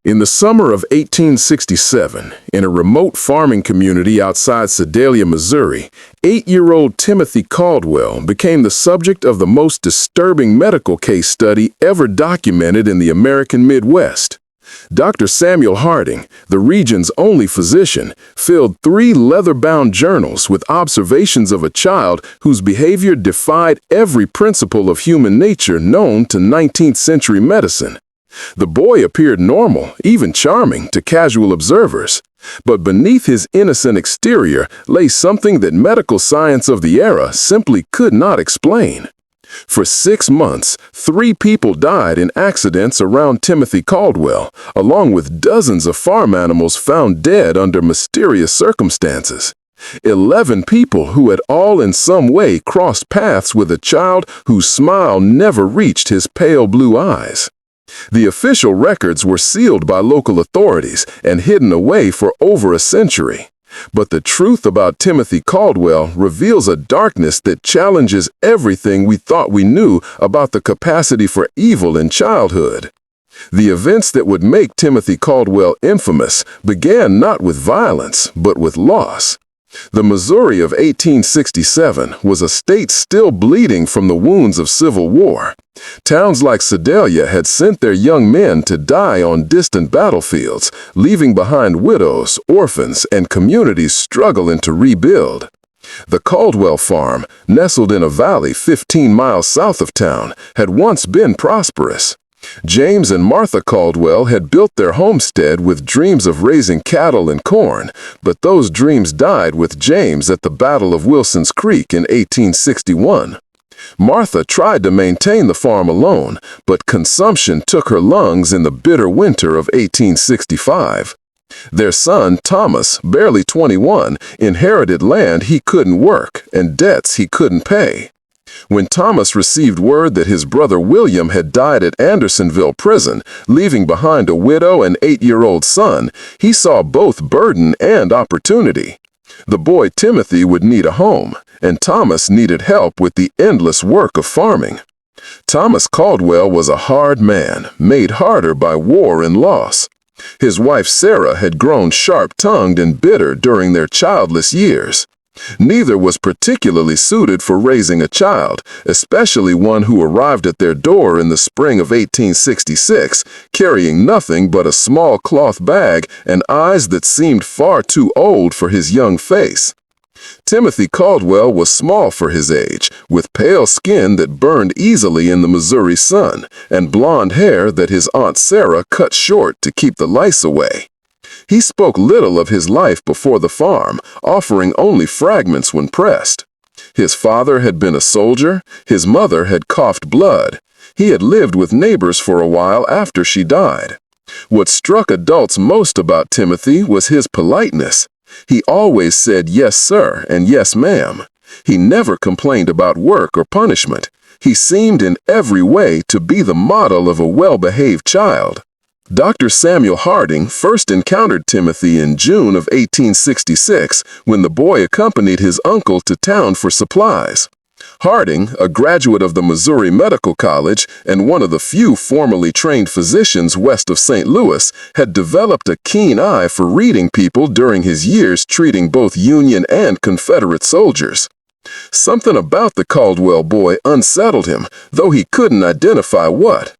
In the summer of 1867, in a remote farming community outside Sedalia, Missouri, 8-year-old Timothy Caldwell became the subject of the most disturbing medical case study ever documented in the American Midwest. Dr. Samuel Harding, the region's only physician, filled 3 leather-bound journals with observations of a child whose behavior defied every principle of human nature known to 19th-century medicine. The boy appeared normal, even charming, to casual observers. But beneath his innocent exterior lay something that medical science of the era simply could not explain. For 6 months, 3 people died in accidents around Timothy Caldwell, along with dozens of farm animals found dead under mysterious circumstances. 11 people who had all in some way crossed paths with a child whose smile never reached his pale blue eyes. The official records were sealed by local authorities and hidden away for over a century. But the truth about Timothy Caldwell reveals a darkness that challenges everything we thought we knew about the capacity for evil in childhood. The events that would make Timothy Caldwell infamous began not with violence, but with loss. The Missouri of 1867 was a state still bleeding from the wounds of Civil War. Towns like Sedalia had sent their young men to die on distant battlefields, leaving behind widows, orphans, and communities struggling to rebuild. The Caldwell farm, nestled in a valley 15 miles south of town, had once been prosperous. James and Martha Caldwell had built their homestead with dreams of raising cattle and corn, but those dreams died with James at the Battle of Wilson's Creek in 1861. Martha tried to maintain the farm alone, but consumption took her lungs in the bitter winter of 1865. Their son, Thomas, barely 21, inherited land he couldn't work and debts he couldn't pay. When Thomas received word that his brother William had died at Andersonville prison, leaving behind a widow and 8-year-old son, he saw both burden and opportunity. The boy Timothy would need a home, and Thomas needed help with the endless work of farming. Thomas Caldwell was a hard man, made harder by war and loss. His wife Sarah had grown sharp-tongued and bitter during their childless years. Neither was particularly suited for raising a child, especially one who arrived at their door in the spring of 1866, carrying nothing but a small cloth bag and eyes that seemed far too old for his young face. Timothy Caldwell was small for his age, with pale skin that burned easily in the Missouri sun, and blonde hair that his Aunt Sarah cut short to keep the lice away. He spoke little of his life before the farm, offering only fragments when pressed. His father had been a soldier, his mother had coughed blood. He had lived with neighbors for a while after she died. What struck adults most about Timothy was his politeness. He always said yes, sir, and yes, ma'am. He never complained about work or punishment. He seemed in every way to be the model of a well-behaved child. Dr. Samuel Harding first encountered Timothy in June of 1866 when the boy accompanied his uncle to town for supplies. Harding, a graduate of the Missouri Medical College and one of the few formally trained physicians west of St. Louis, had developed a keen eye for reading people during his years treating both Union and Confederate soldiers. Something about the Caldwell boy unsettled him, though he couldn't identify what.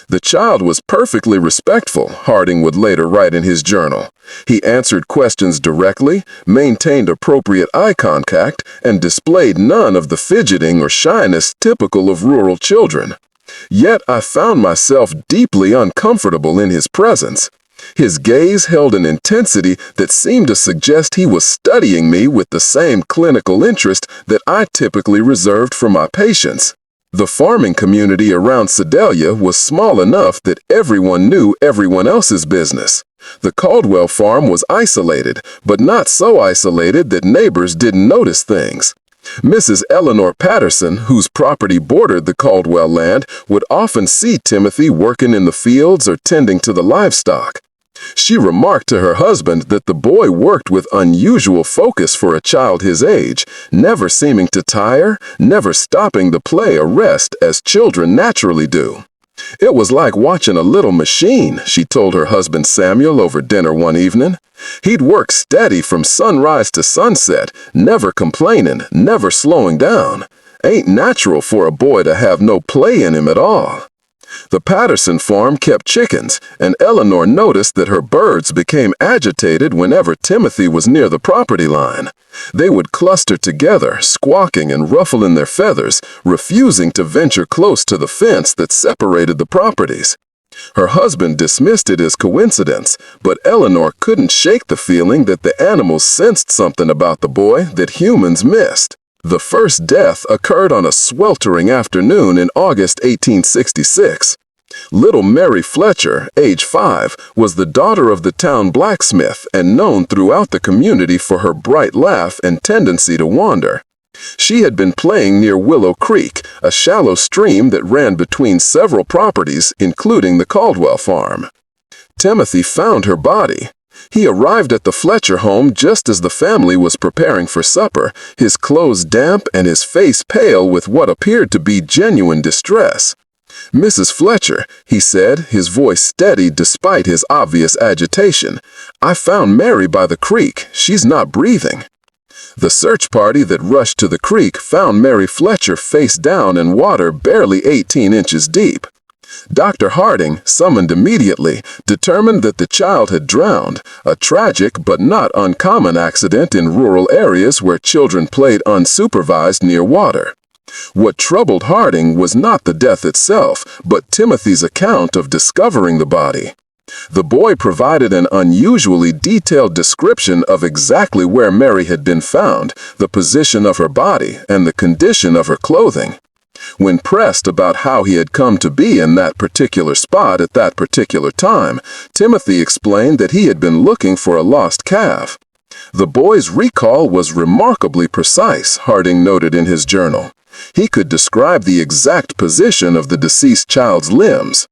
The child was perfectly respectful, Harding would later write in his journal. He answered questions directly, maintained appropriate eye contact, and displayed none of the fidgeting or shyness typical of rural children. Yet I found myself deeply uncomfortable in his presence. His gaze held an intensity that seemed to suggest he was studying me with the same clinical interest that I typically reserved for my patients. The farming community around Sedalia was small enough that everyone knew everyone else's business. The Caldwell farm was isolated, but not so isolated that neighbors didn't notice things. Mrs. Eleanor Patterson, whose property bordered the Caldwell land, would often see Timothy working in the fields or tending to the livestock. She remarked to her husband that the boy worked with unusual focus for a child his age, never seeming to tire, never stopping the play or rest as children naturally do. "It was like watching a little machine," she told her husband Samuel over dinner one evening. "He'd work steady from sunrise to sunset, never complaining, never slowing down. Ain't natural for a boy to have no play in him at all." The Patterson farm kept chickens, and Eleanor noticed that her birds became agitated whenever Timothy was near the property line. They would cluster together, squawking and ruffling their feathers, refusing to venture close to the fence that separated the properties. Her husband dismissed it as coincidence, but Eleanor couldn't shake the feeling that the animals sensed something about the boy that humans missed. The first death occurred on a sweltering afternoon in August 1866. Little Mary Fletcher, age 5, was the daughter of the town blacksmith and known throughout the community for her bright laugh and tendency to wander. She had been playing near Willow Creek, a shallow stream that ran between several properties, including the Caldwell farm. Timothy found her body. He arrived at the Fletcher home just as the family was preparing for supper, his clothes damp and his face pale with what appeared to be genuine distress. "Mrs. Fletcher," he said, his voice steady despite his obvious agitation, "I found Mary by the creek. She's not breathing." The search party that rushed to the creek found Mary Fletcher face down in water barely 18 inches deep. Dr. Harding, summoned immediately, determined that the child had drowned, a tragic but not uncommon accident in rural areas where children played unsupervised near water. What troubled Harding was not the death itself, but Timothy's account of discovering the body. The boy provided an unusually detailed description of exactly where Mary had been found, the position of her body, and the condition of her clothing. When pressed about how he had come to be in that particular spot at that particular time, Timothy explained that he had been looking for a lost calf. The boy's recall was remarkably precise, Harding noted in his journal. He could describe the exact position of the deceased child's limbs.